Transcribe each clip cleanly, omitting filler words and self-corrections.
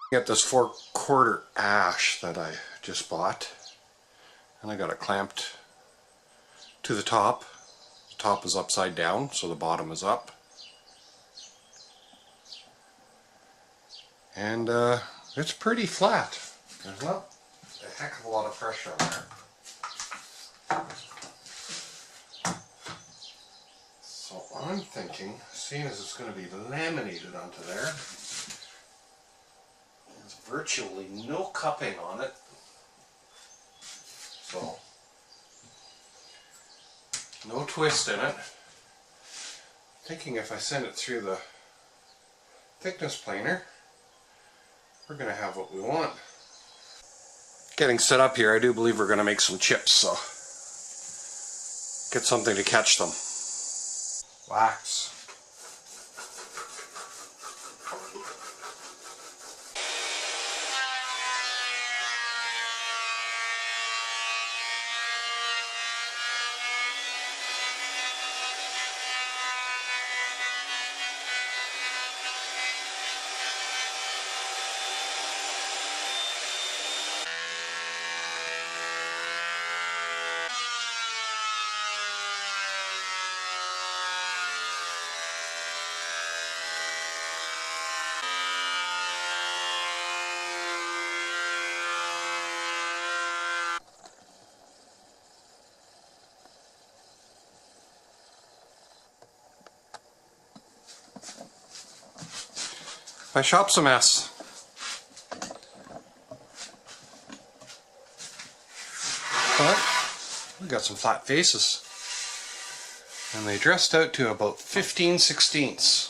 Get this 4/4 ash that I just bought, and I got it clamped to the top. The top is upside down, so the bottom is up. And it's pretty flat. There's not a heck of a lot of pressure on there. So I'm thinking, seeing as it's going to be laminated onto there, there's virtually no cupping on it. So, no twist in it. Thinking if I send it through the thickness planer, we're going to have what we want. Getting set up here, I do believe we're going to make some chips, so get something to catch them. Wax. My shop's a mess. But we got some flat faces. And they dressed out to about 15/16.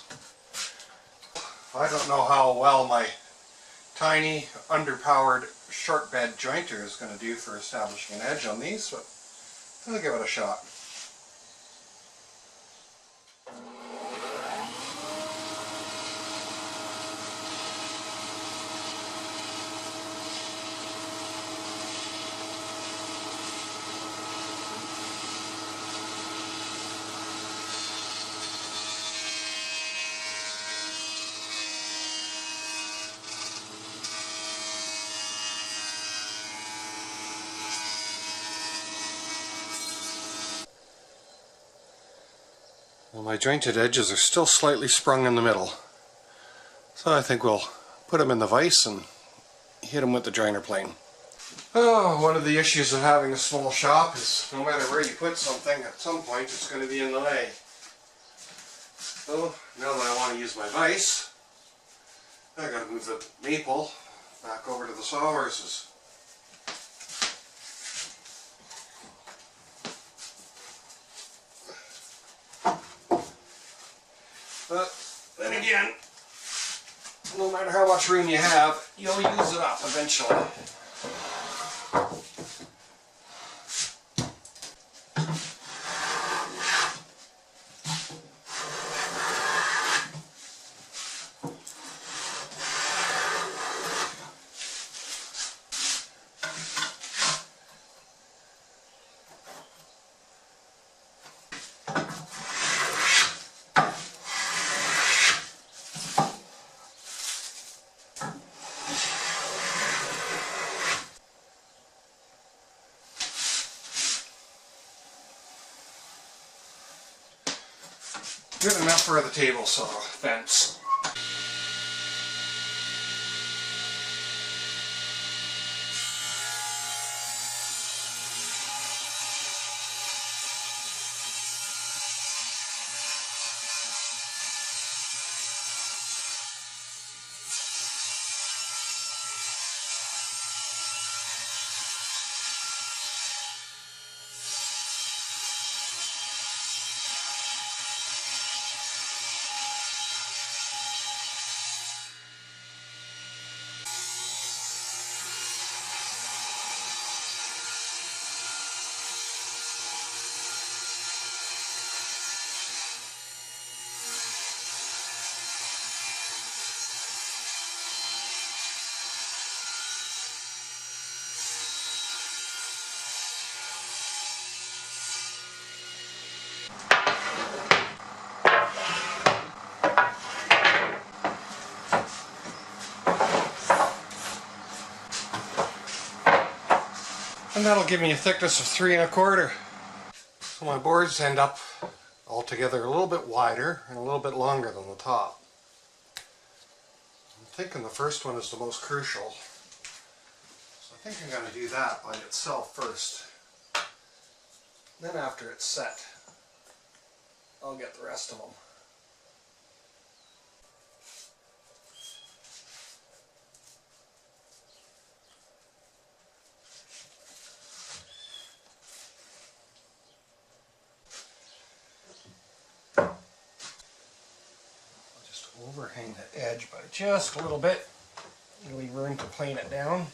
I don't know how well my tiny, underpowered short bed jointer is going to do for establishing an edge on these, but I'll give it a shot. Well, my jointed edges are still slightly sprung in the middle, so I think we'll put them in the vise and hit them with the joiner plane. Oh, one of the issues of having a small shop is no matter where you put something, at some point it's going to be in the way. So now that I want to use my vise, I got to move the maple back over to the sawhorses. But then again, no matter how much room you have, you'll use it up eventually. Good enough for the table saw fence. And that'll give me a thickness of 3¼ inches. So my boards end up altogether a little bit wider and a little bit longer than the top. I'm thinking the first one is the most crucial. So I think I'm going to do that by itself first. Then after it's set, I'll get the rest of them. Overhang that edge by just a little bit. You leave room to plane it down.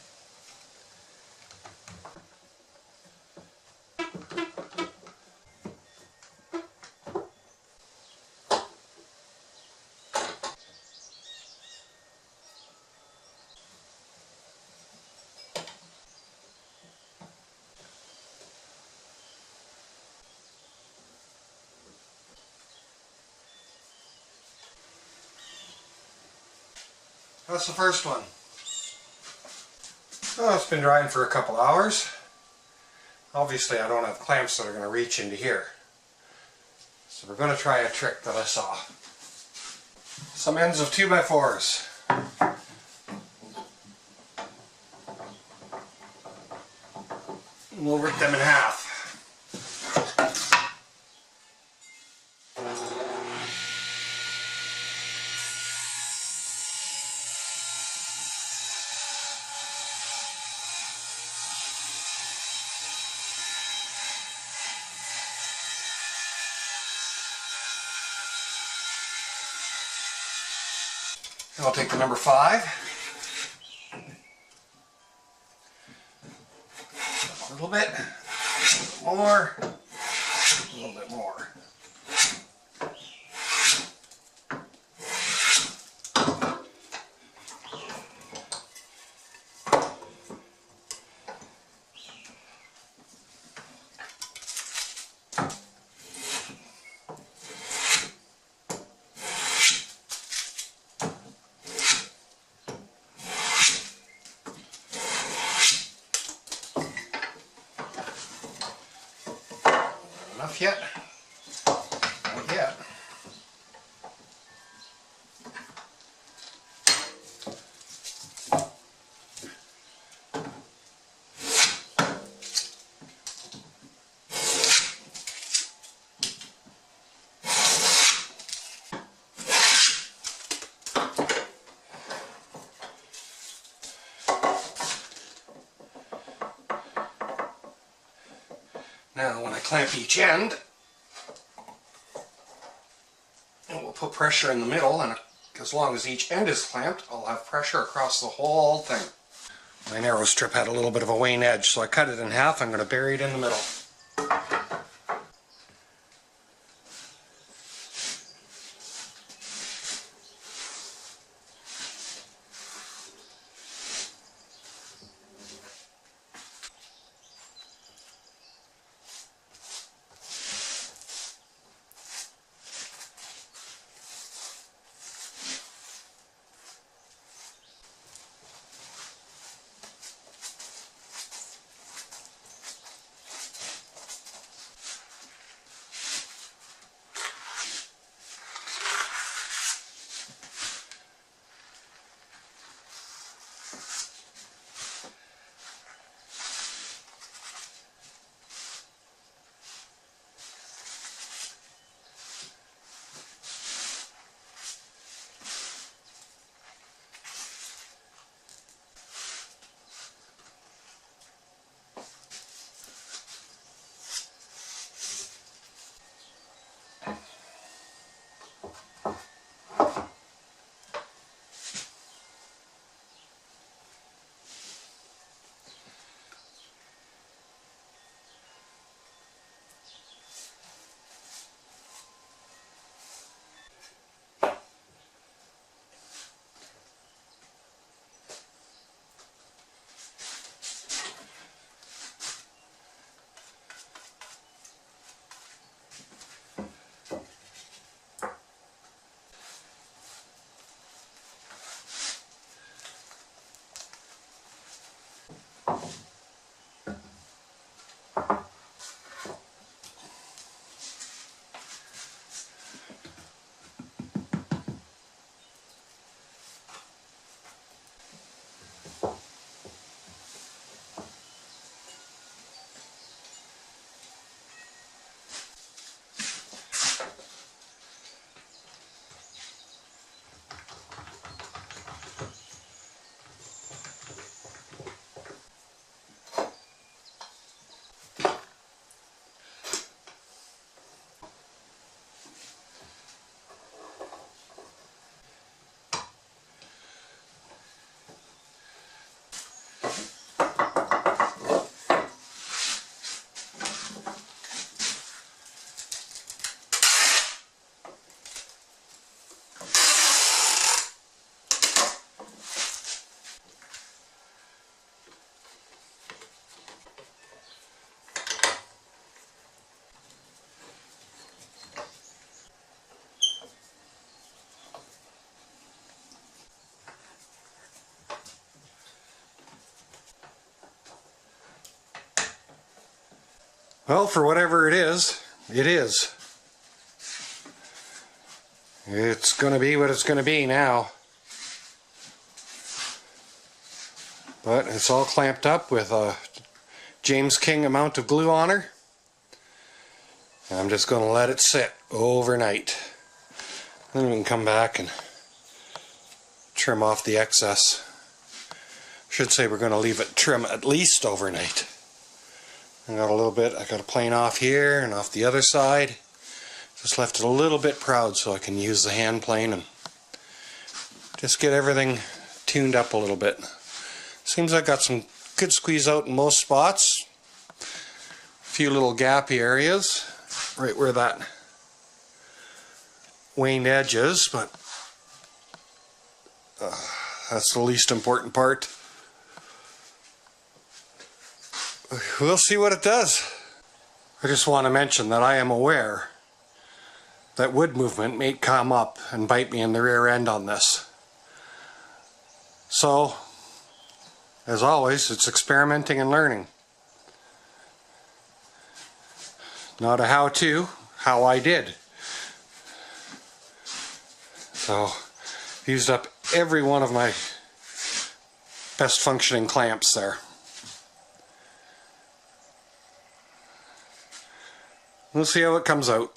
That's the first one. Oh, it's been drying for a couple hours. Obviously I don't have clamps that are going to reach into here. So we're going to try a trick that I saw. Some ends of 2x4s. And we'll rip them in half. I'll take the number 5. A little bit more, a little bit more. Enough yet? Not yet. Now when I clamp each end, it will put pressure in the middle, and as long as each end is clamped, I'll have pressure across the whole thing. My narrow strip had a little bit of a wane edge, so I cut it in half. I'm going to bury it in the middle. Well, for whatever it is, it is. It's going to be what it's going to be now. But it's all clamped up with a James King amount of glue on her. And I'm just going to let it sit overnight. Then we can come back and trim off the excess. I should say we're going to leave it trim at least overnight. I got a little bit, I got a plane off here and off the other side. Just left it a little bit proud so I can use the hand plane and just get everything tuned up a little bit. Seems I got some good squeeze out in most spots. A few little gappy areas right where that waned edge is, but that's the least important part. We'll see what it does. I just want to mention that I am aware that wood movement may come up and bite me in the rear end on this. So, as always, it's experimenting and learning. Not a how-to, how I did. So, used up every one of my best functioning clamps there. We'll see how it comes out.